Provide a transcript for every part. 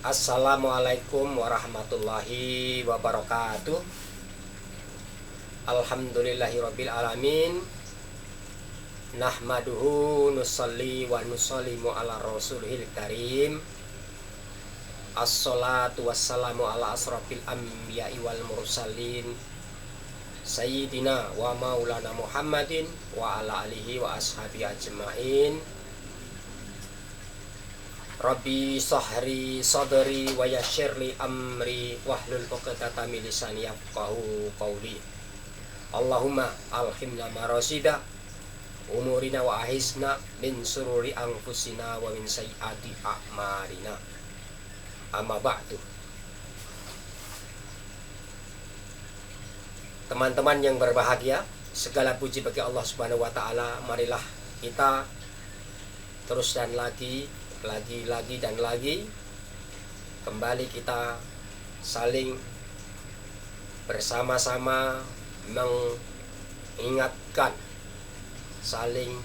Assalamualaikum warahmatullahi wabarakatuh. Alhamdulillahirabbil alamin. Nahmaduhu nusalli wa nusallimu ala rasulihil karim. Assalatu wassalamu ala asrafil anbiya'i wal mursalin Sayyidina wa maulana Muhammadin wa ala alihi wa ashabi ajma'in. Rabbi sahri sadri wa yassirli amri wahlul 'uqdatam min lisani yafqahu qawli. Allahumma alhimna marasida umurina wa ahisna min sururi anfusina wa min sayyiati a'malina. Amma ba'du. Teman-teman yang berbahagia, segala puji bagi Allah Subhanahu wa taala. Marilah kita terus dan lagi dan lagi kembali kita saling bersama-sama mengingatkan, saling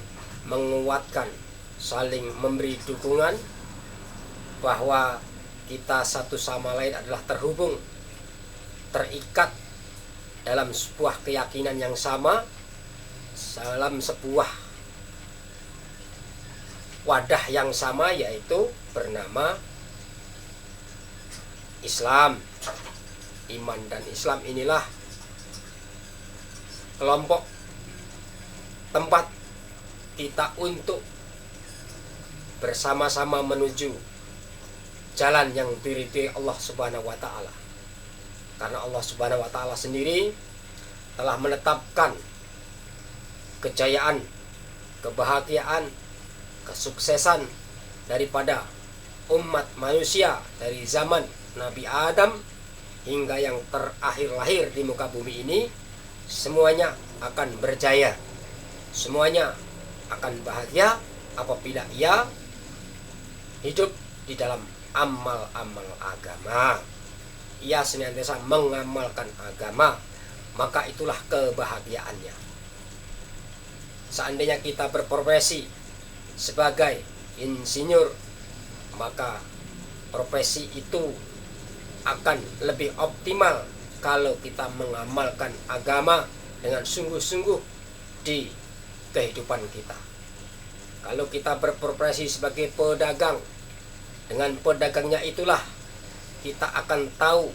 menguatkan, saling memberi dukungan bahwa kita satu sama lain adalah terhubung, terikat dalam sebuah keyakinan yang sama, dalam sebuah wadah yang sama, yaitu bernama Islam. Iman dan Islam inilah kelompok tempat kita untuk bersama-sama menuju jalan yang diridhoi Allah Subhanahu wa taala. Karena Allah Subhanahu wa taala sendiri telah menetapkan kejayaan, kebahagiaan, kesuksesan daripada umat manusia dari zaman Nabi Adam hingga yang terakhir lahir di muka bumi ini. Semuanya akan berjaya, semuanya akan bahagia apabila ia hidup di dalam amal-amal agama. Ia senantiasa mengamalkan agama, maka itulah kebahagiaannya. Seandainya kita berprofesi sebagai insinyur, maka profesi itu akan lebih optimal kalau kita mengamalkan agama dengan sungguh-sungguh di kehidupan kita. Kalau kita berprofesi sebagai pedagang, dengan pedagangnya itulah kita akan tahu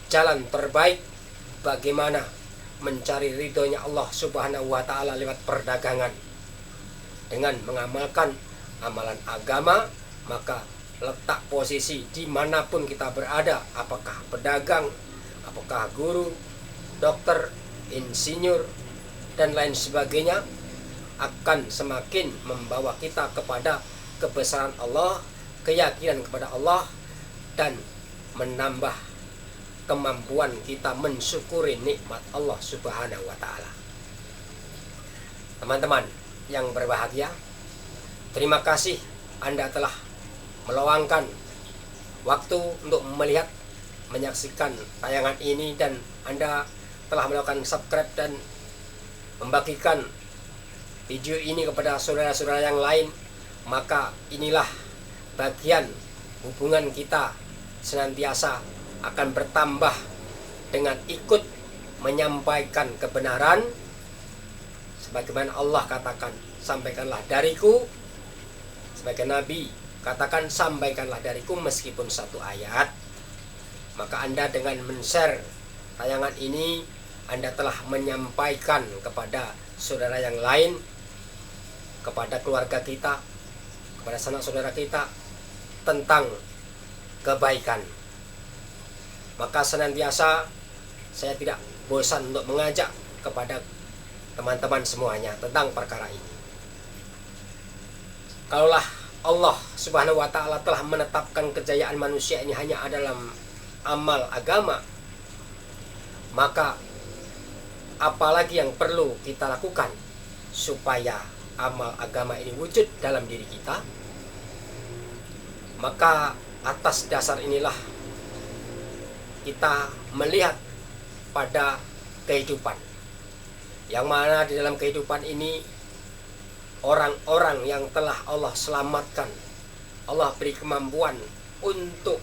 jalan terbaik bagaimana mencari ridhonya Allah Subhanahu wa taala lewat perdagangan. Dengan mengamalkan amalan agama, maka letak posisi dimanapun kita berada, apakah pedagang, apakah guru, dokter, insinyur, dan lain sebagainya, akan semakin membawa kita kepada kebesaran Allah, keyakinan kepada Allah, dan menambah kemampuan kita mensyukuri nikmat Allah Subhanahu wa taala. Teman-teman yang berbahagia, terima kasih Anda telah meluangkan waktu untuk melihat, menyaksikan tayangan ini, dan Anda telah melakukan subscribe dan membagikan video ini kepada saudara-saudara yang lain. Maka inilah bagian hubungan kita senantiasa akan bertambah dengan ikut menyampaikan kebenaran sebagaimana Allah katakan, sampaikanlah dariku. Sebagai Nabi katakan, sampaikanlah dariku meskipun satu ayat. Maka Anda dengan men-share tayangan ini, Anda telah menyampaikan kepada saudara yang lain, kepada keluarga kita, kepada sanak saudara kita tentang kebaikan. Maka senantiasa saya tidak bosan untuk mengajak kepada teman-teman semuanya tentang perkara ini. Kalaulah Allah Subhanahu wa taala telah menetapkan kejayaan manusia ini hanya dalam amal agama, maka apalagi yang perlu kita lakukan supaya amal agama ini wujud dalam diri kita? Maka atas dasar inilah kita melihat pada kehidupan, yang mana di dalam kehidupan ini orang-orang yang telah Allah selamatkan, Allah beri kemampuan untuk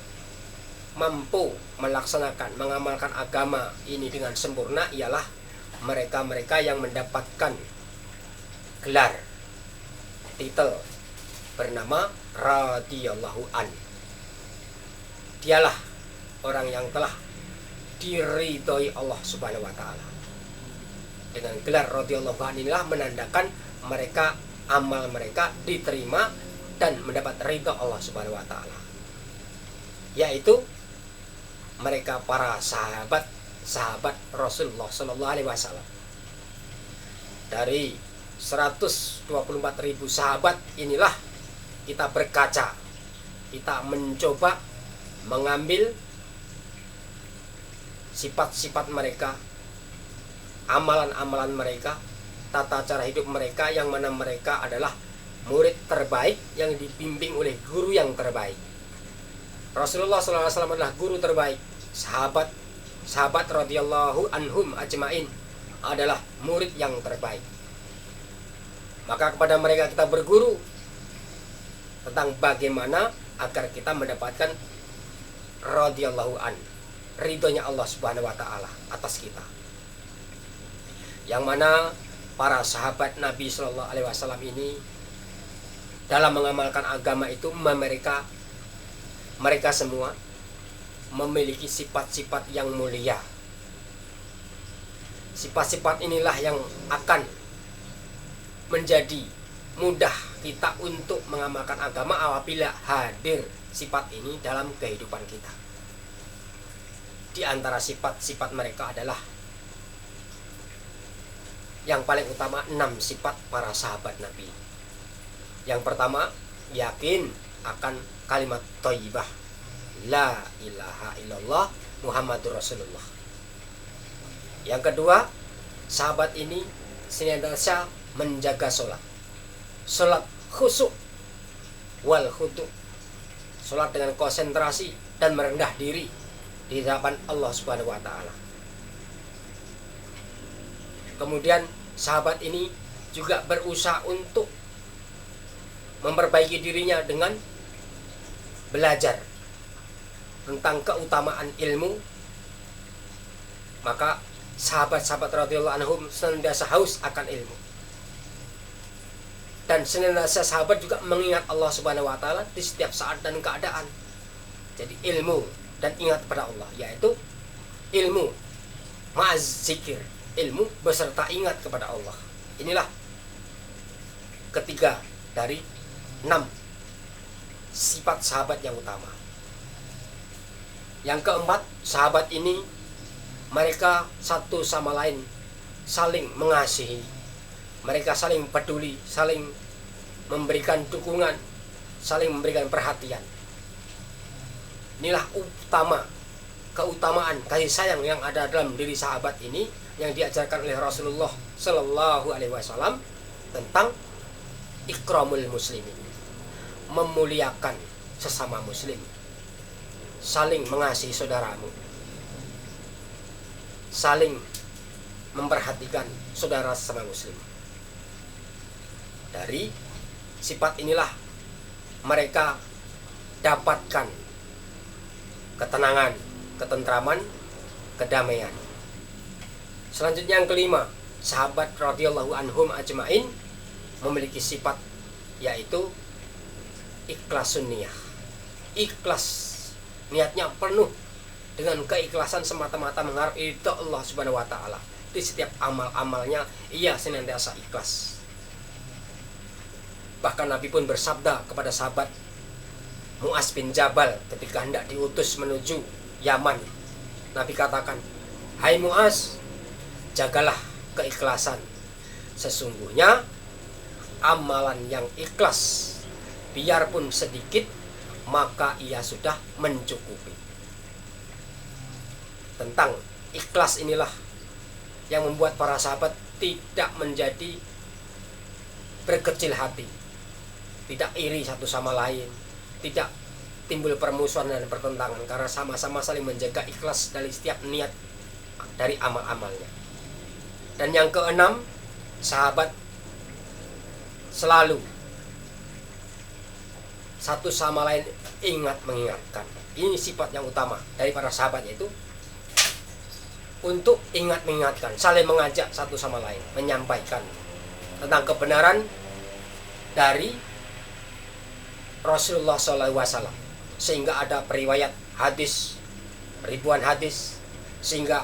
mampu melaksanakan, mengamalkan agama ini dengan sempurna ialah mereka-mereka yang mendapatkan gelar, titel bernama radhiyallahu an. Dialah orang yang telah diridhoi Allah Subhanahu wa taala. Dengan gelar radhiyallahu an inilah menandakan mereka, amal mereka diterima dan mendapat ridha Allah Subhanahu wa taala. Yaitu mereka para sahabat Rasulullah sallallahu alaihi wasallam. Dari 124.000 sahabat inilah kita berkaca, kita mencoba mengambil sifat-sifat mereka, amalan-amalan mereka, tata cara hidup mereka, yang mana mereka adalah murid terbaik yang dibimbing oleh guru yang terbaik. Rasulullah SAW adalah guru terbaik. Sahabat radhiyallahu anhum ajmain adalah murid yang terbaik. Maka kepada mereka kita berguru tentang bagaimana agar kita mendapatkan radhiyallahu an, ridhonya Allah Subhanahu wa taala atas kita. Yang mana para sahabat Nabi Sallallahu Alaihi Wasallam ini dalam mengamalkan agama itu mereka semua memiliki sifat-sifat yang mulia. Sifat-sifat inilah yang akan menjadi mudah kita untuk mengamalkan agama apabila hadir sifat ini dalam kehidupan kita. Di antara sifat-sifat mereka adalah yang paling utama 6 sifat para sahabat Nabi. Yang pertama, yakin akan kalimat thayyibah, la ilaha illallah Muhammadur Rasulullah. Yang kedua, sahabat ini senantiasa menjaga sholat khusyuk wal khudu', sholat dengan konsentrasi dan merendah diri di hadapan Allah Subhanahu wa taala. Kemudian sahabat ini juga berusaha untuk memperbaiki dirinya dengan belajar tentang keutamaan ilmu. Maka sahabat-sahabat radhiyallahu anhum senantiasa haus akan ilmu. Dan senantiasa sahabat juga mengingat Allah Subhanahu wa taala di setiap saat dan keadaan. Jadi ilmu dan ingat pada Allah, yaitu ilmu ma'az zikir, ilmu beserta ingat kepada Allah. Inilah ketiga dari 6 sifat sahabat yang utama. Yang keempat, sahabat ini mereka satu sama lain saling mengasihi, mereka saling peduli, saling memberikan dukungan, saling memberikan perhatian. Inilah keutamaan kasih sayang yang ada dalam diri sahabat ini yang diajarkan oleh Rasulullah Sallallahu Alaihi Wasallam tentang ikramul muslimin, memuliakan sesama muslim, saling mengasihi saudaramu, saling memperhatikan saudara sesama muslim. Dari sifat inilah mereka dapatkan ketenangan, ketentraman, kedamaian. Selanjutnya yang kelima, sahabat radhiyallahu anhum ajmain memiliki sifat yaitu ikhlasun niyah. Ikhlas, niatnya penuh dengan keikhlasan semata-mata mengharap ridha Allah Subhanahu wa taala. Di setiap amal-amalnya ia senantiasa ikhlas. Bahkan Nabi pun bersabda kepada sahabat Mu'az bin Jabal ketika hendak diutus menuju Yaman. Nabi katakan, "Hai Mu'az, jagalah keikhlasan. Sesungguhnya amalan yang ikhlas, biarpun sedikit, maka ia sudah mencukupi." Tentang ikhlas inilah yang membuat para sahabat tidak menjadi berkecil hati, tidak iri satu sama lain, tidak timbul permusuhan dan pertentangan, karena sama-sama saling menjaga ikhlas dari setiap niat dari amal-amalnya. Dan yang keenam, sahabat selalu satu sama lain ingat mengingatkan. Ini sifat yang utama dari para sahabat, yaitu untuk ingat mengingatkan, saling mengajak satu sama lain, menyampaikan tentang kebenaran dari Rasulullah SAW, sehingga ada periwayat hadis, ribuan hadis, sehingga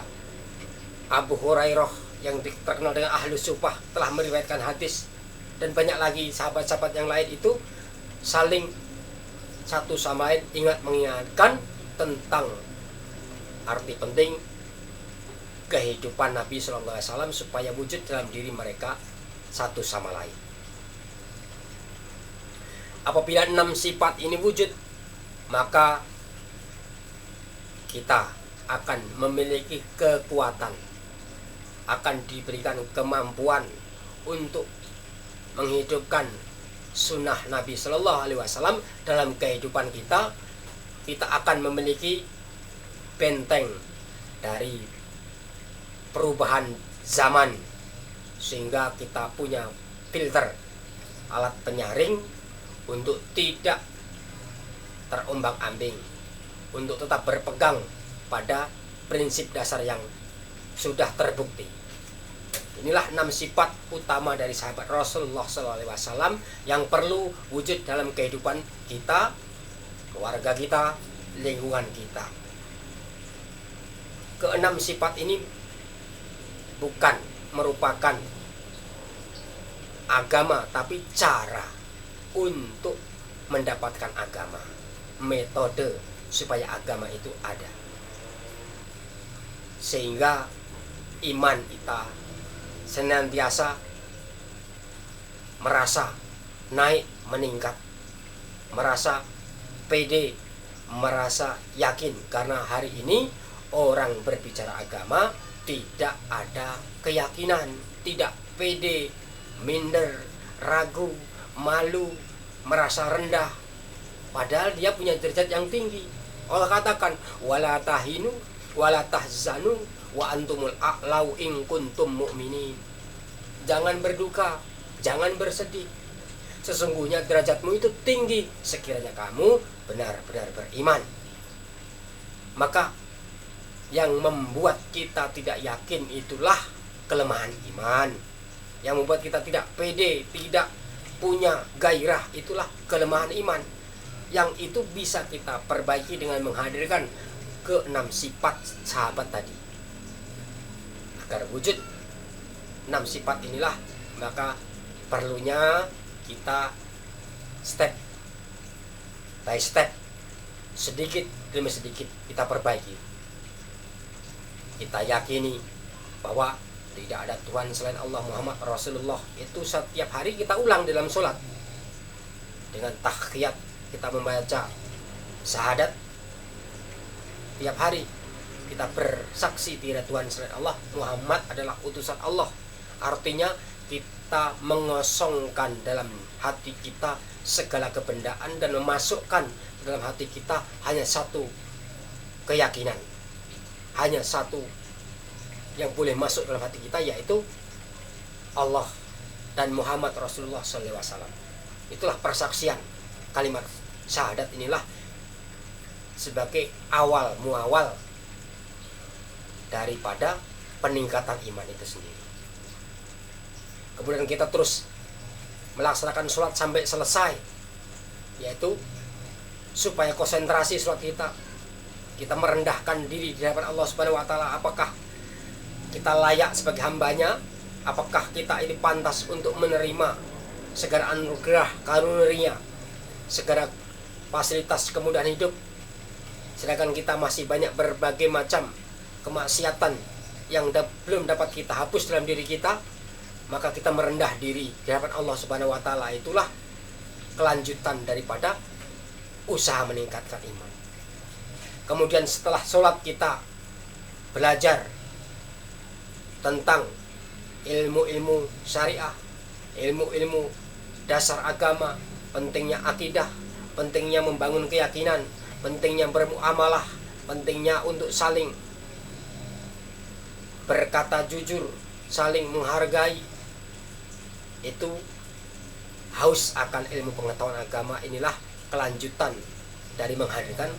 Abu Hurairah yang terkenal dengan ahlu sufah telah meriwayatkan hadis, dan banyak lagi sahabat-sahabat yang lain itu saling satu sama lain ingat mengingatkan tentang arti penting kehidupan Nabi SAW supaya wujud dalam diri mereka satu sama lain. Apabila 6 sifat ini wujud, maka kita akan memiliki kekuatan, akan diberikan kemampuan untuk menghidupkan sunnah Nabi Shallallahu Alaihi Wasallam dalam kehidupan kita. Kita akan memiliki benteng dari perubahan zaman, sehingga kita punya filter, alat penyaring untuk tidak terombang-ambing, untuk tetap berpegang pada prinsip dasar yang sudah terbukti. Inilah 6 sifat utama dari sahabat Rasulullah SAW yang perlu wujud dalam kehidupan kita, keluarga kita, lingkungan kita. Ke-6 sifat ini bukan merupakan agama, tapi cara untuk mendapatkan agama, metode supaya agama itu ada, sehingga iman kita senantiasa merasa naik, meningkat, merasa pede, merasa yakin, karena hari ini orang berbicara agama tidak ada keyakinan, tidak pede, minder, ragu, malu, merasa rendah, padahal dia punya derajat yang tinggi. Allah katakan wala tahinu wala tahzanu wa antumul a'lau in kuntum mu'minin. Jangan berduka, jangan bersedih, sesungguhnya derajatmu itu tinggi sekiranya kamu benar-benar beriman. Maka yang membuat kita tidak yakin itulah kelemahan iman. Yang membuat kita tidak pede, tidak punya gairah, itulah kelemahan iman. Yang itu bisa kita perbaiki dengan menghadirkan ke-6 sifat sahabat tadi. Agar wujud 6 sifat inilah, maka perlunya kita step by step, sedikit demi sedikit kita perbaiki. Kita yakini bahwa tidak ada Tuhan selain Allah, Muhammad Rasulullah. Itu setiap hari kita ulang dalam sholat. Dengan tahiyat kita membaca syahadat. Tiap hari kita bersaksi tidak Tuhan selain Allah, Muhammad adalah utusan Allah. Artinya kita mengosongkan dalam hati kita segala kebendaan dan memasukkan dalam hati kita hanya satu keyakinan, hanya satu yang boleh masuk dalam hati kita, yaitu Allah dan Muhammad Rasulullah SAW. Itulah persaksian kalimat syahadat inilah sebagai awal muawal daripada peningkatan iman itu sendiri. Kemudian kita terus melaksanakan sholat sampai selesai, yaitu supaya konsentrasi sholat kita merendahkan diri di hadapan Allah Subhanahu wa taala. Apakah kita layak sebagai hambanya? Apakah kita ini pantas untuk menerima segala anugerah karunia, segala fasilitas kemudahan hidup, sedangkan kita masih banyak berbagai macam kemaksiatan yang belum dapat kita hapus dalam diri kita? Maka kita merendah diri di hadapan Allah Subhanahu wa taala. Itulah kelanjutan daripada usaha meningkatkan iman. Kemudian setelah sholat kita belajar tentang ilmu-ilmu syariah, ilmu-ilmu dasar agama, pentingnya akidah, pentingnya membangun keyakinan, pentingnya bermuamalah, pentingnya untuk saling berkata jujur, saling menghargai. Itu haus akan ilmu pengetahuan agama inilah kelanjutan dari menghadirkan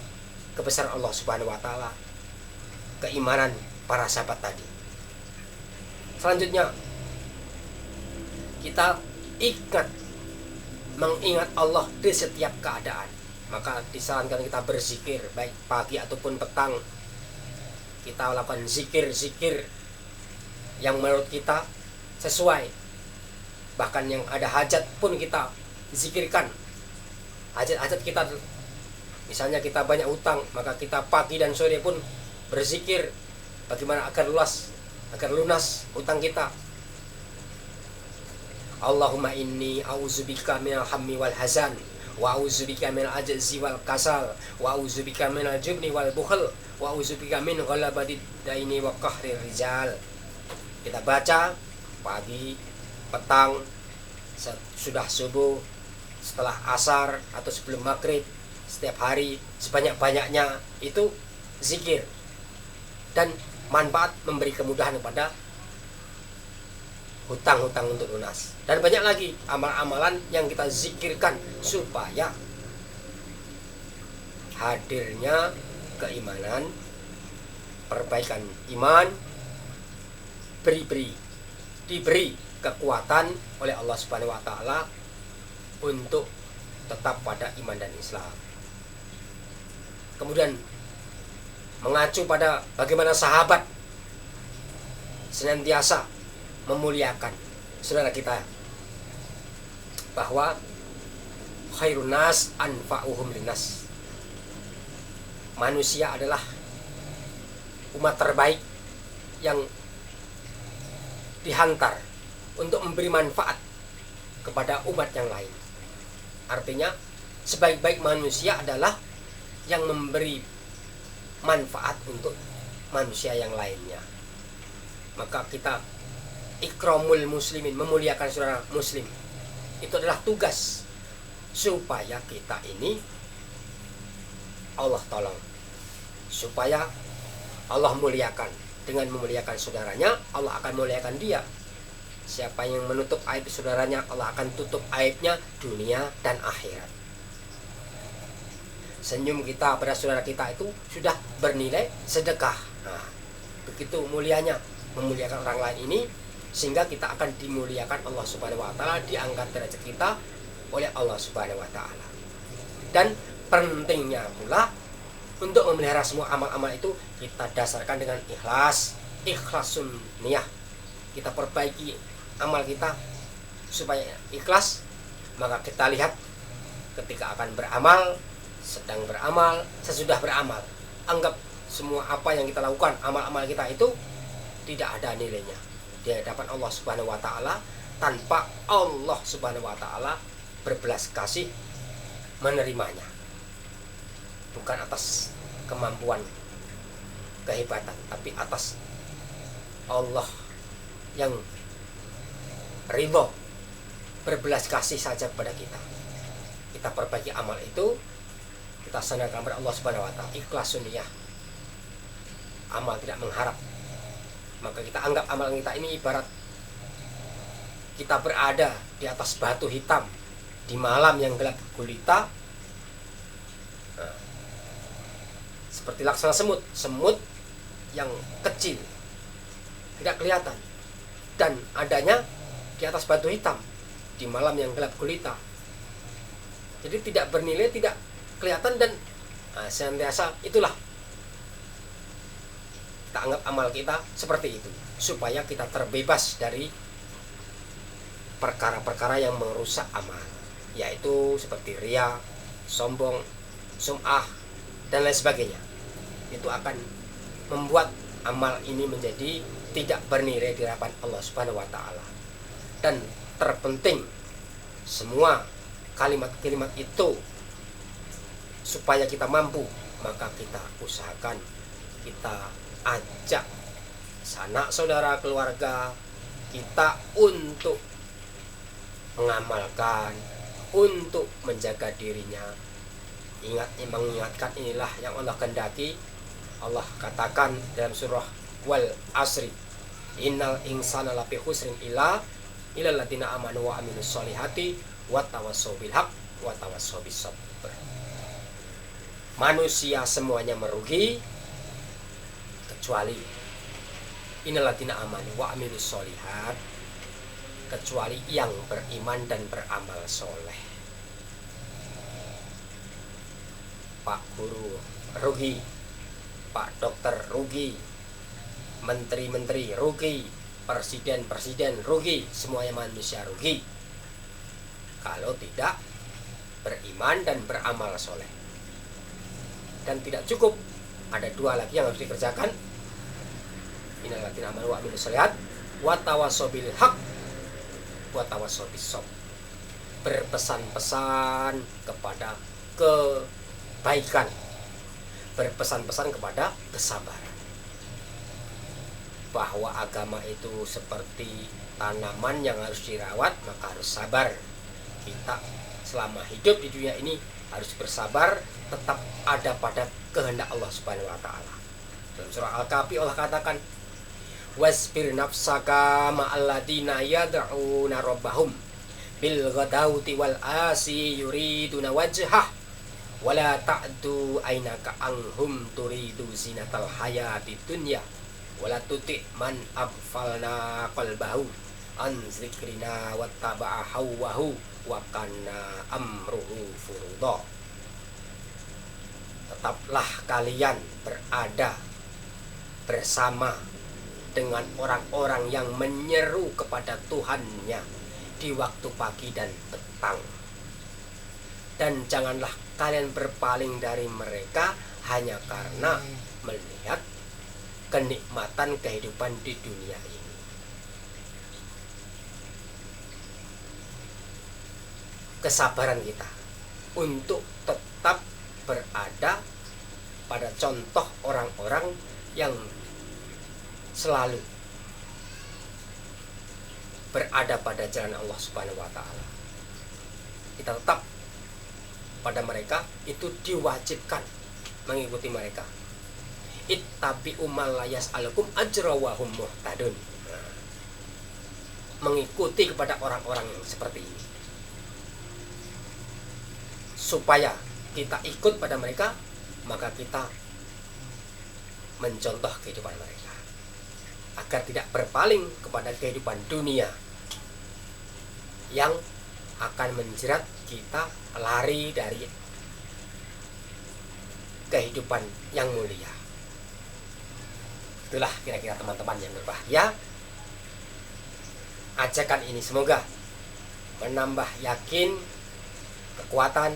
kebesaran Allah Subhanahu wa taala, keimanan para sahabat tadi. Selanjutnya kita mengingat Allah di setiap keadaan. Maka disarankan kita berzikir baik pagi ataupun petang. Kita lakukan zikir-zikir yang menurut kita sesuai. Bahkan yang ada hajat pun kita zikirkan. Hajat-hajat kita, misalnya kita banyak utang, maka kita pagi dan sore pun berzikir bagaimana agar lunas utang kita. Allahumma inni a'udzubika minal hammi wal hazan, wa a'udzubika minal ajzi wal kasal, wa a'udzubika minal jubni wal bukhl, wa a'udzubika min ghalabati daini wa qahrir rijal. Kita baca pagi, petang, sudah subuh, setelah asar atau sebelum maghrib, setiap hari sebanyak-banyaknya itu zikir, dan manfaat memberi kemudahan kepada hutang-hutang untuk lunas. Dan banyak lagi amal-amalan yang kita zikirkan supaya hadirnya keimanan, perbaikan iman, diberi kekuatan oleh Allah Subhanahu wa taala untuk tetap pada iman dan Islam. Kemudian mengacu pada bagaimana sahabat senantiasa memuliakan saudara kita, bahwa khairun nas anfa'uhum linnas. Manusia adalah umat terbaik yang dihantar untuk memberi manfaat kepada umat yang lain. Artinya sebaik-baik manusia adalah yang memberi manfaat untuk manusia yang lainnya. Maka kita ikramul muslimin, memuliakan saudara muslim, itu adalah tugas supaya kita ini Allah tolong, supaya Allah muliakan. Dengan memuliakan saudaranya, Allah akan muliakan dia. Siapa yang menutup aib saudaranya, Allah akan tutup aibnya dunia dan akhirat. Senyum kita pada saudara kita itu sudah bernilai sedekah. Nah, begitu mulianya memuliakan orang lain ini, sehingga kita akan dimuliakan Allah Subhanahu wa taala, diangkat derajat kita oleh Allah Subhanahu wa taala. Dan pentingnya pula untuk memelihara semua amal-amal itu kita dasarkan dengan ikhlasun niyah. Kita perbaiki amal kita supaya ikhlas. Maka kita lihat ketika akan beramal, sedang beramal, sesudah beramal, anggap semua apa yang kita lakukan, amal-amal kita itu tidak ada nilainya di hadapan Allah Subhanahu wa taala, tanpa Allah Subhanahu wa taala berbelas kasih menerimanya. Bukan atas kemampuan, kehebatan, tapi atas Allah yang ridho, berbelas kasih saja kepada kita. Kita perbaiki amal itu, kita sandarkan kepada Allah Subhanahu wa taala, ikhlas sunniyah, amal tidak mengharap. Maka kita anggap amal kita ini ibarat kita berada di atas batu hitam di malam yang gelap gulita. Nah, seperti laksana semut yang kecil, tidak kelihatan, dan adanya di atas batu hitam di malam yang gelap gulita. Jadi tidak bernilai, tidak kelihatan, dan senantiasa itulah kita anggap amal kita seperti itu, supaya kita terbebas dari perkara-perkara yang merusak amal, yaitu seperti riya, sombong, sum'ah, dan lain sebagainya. Itu akan membuat amal ini menjadi tidak bernilai di hadapan Allah Subhanahu wa taala. Dan terpenting, semua kalimat-kalimat itu supaya kita mampu, maka kita usahakan, kita ajak sanak saudara, keluarga kita untuk mengamalkan, untuk menjaga dirinya. Mengingatkan inilah yang Allah kehendaki. Allah katakan dalam surah Wal Asri, innal insana lafi khusrin illa illal ladzina amanu wa amilus solihati wa tawassaw bil haqq wa tawassaw bis sabr. manusia semuanya merugi kecuali innalladzina amanu wa amilus sholihat, kecuali yang beriman dan beramal soleh. Pak guru rugi, Pak dokter rugi, menteri-menteri rugi, presiden rugi, semuanya manusia rugi kalau tidak beriman dan beramal soleh. Dan tidak cukup, ada dua lagi yang harus dikerjakan. Innalladzina amanu wa amilus sholihat wa tawassaw bil haq wa tawassaw bis sabr. Berpesan-pesan kepada kebaikan, berpesan-pesan kepada kesabaran. Bahwa agama itu seperti tanaman yang harus dirawat, maka harus sabar. Kita selama hidup di dunia ini harus bersabar, tetap ada pada kehendak Allah Subhanahu wa taala. Dalam surah Al-Kahfi Allah katakan, wasbir nafsaka ma'alladina yad'una rabbahum bil ghadawti wal asi yuriduna wajhah wala ta'du aynaka anhum turidu zinatal hayati dunya wala tuti man aghfalna qalbahu an zikrina wattaba'a hawahu wa kana amruhu furudha. Tetaplah kalian berada bersama dengan orang-orang yang menyeru kepada Tuhannya di waktu pagi dan petang. Dan janganlah kalian berpaling dari mereka hanya karena melihat kenikmatan kehidupan di dunia ini. Kesabaran kita untuk tetap berada pada contoh orang-orang yang selalu berada pada jalan Allah Subhanahu wa taala. Kita tetap pada mereka, itu diwajibkan mengikuti mereka. Ittabi'u ma la yas'alukum ajra wa hum muhtadun. Mengikuti kepada orang-orang yang seperti ini, supaya kita ikut pada mereka, maka kita mencontoh kehidupan mereka, agar tidak berpaling kepada kehidupan dunia yang akan menjerat kita lari dari kehidupan yang mulia. Itulah kira-kira teman-teman yang berbahagia. Ajakan ini semoga menambah yakin, kekuatan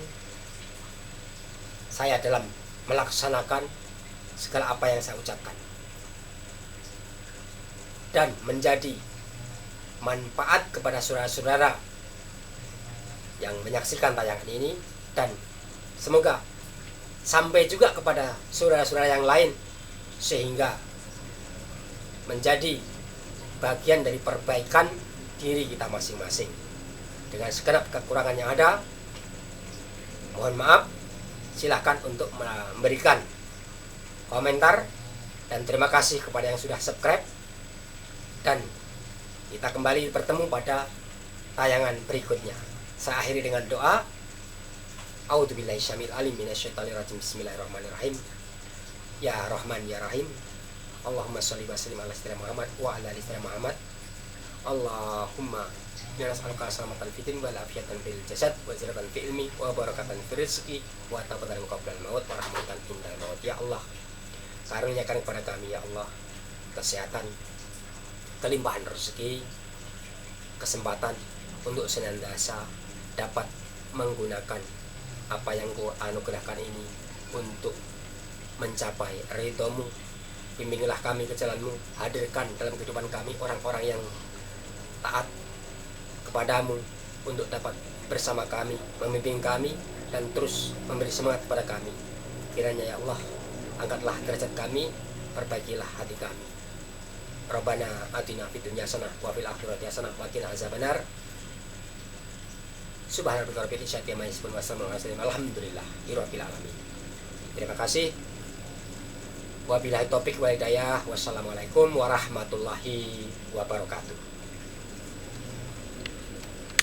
saya dalam melaksanakan segala apa yang saya ucapkan, dan menjadi manfaat kepada saudara-saudara yang menyaksikan tayangan ini, dan semoga sampai juga kepada saudara-saudara yang lain, sehingga menjadi bagian dari perbaikan diri kita masing-masing. Dengan segenap kekurangan yang ada, mohon maaf. Silahkan untuk memberikan komentar, dan terima kasih kepada yang sudah subscribe. Dan kita kembali bertemu pada tayangan berikutnya. Saya akhiri dengan doa. A'udzubillahi syamil alim minasyaitonir rajim. Bismillahirrahmanirrahim. Ya Rahman ya Rahim. Allahumma sholli wa sallim ala sayyidina Muhammad wa ala ali sayyidina Muhammad. Allahumma inna nas'aluka salamatan fid din wal afiyatan fil jasad wa ziyadatan fil ilmi wa barakatan fil rizqi wa taqabbalan qabla al maut wa rahmatan indal maut. Ya Allah, karuniakan kepada kami ya Allah kesehatan, kelimpahan rezeki, kesempatan untuk senantiasa dapat menggunakan apa yang Kau anugerahkan ini untuk mencapai ridho-Mu. Bimbinglah kami ke jalan-Mu, hadirkan dalam kehidupan kami orang-orang yang taat kepadamu untuk dapat bersama kami, membimbing kami, dan terus memberi semangat kepada kami. Kiranya ya Allah, angkatlah derajat kami, perbaikilah hati kami. Rabbana atina fid dunya hasanah wa fil akhirati hasanah wa qina azabannar. Subhanallah rabbil izzati amma yasifun wa salamun alhamdulillah rabbil alamin. Terima kasih. Wabillahi taufik wal hidayah. Wassalamualaikum warahmatullahi wabarakatuh.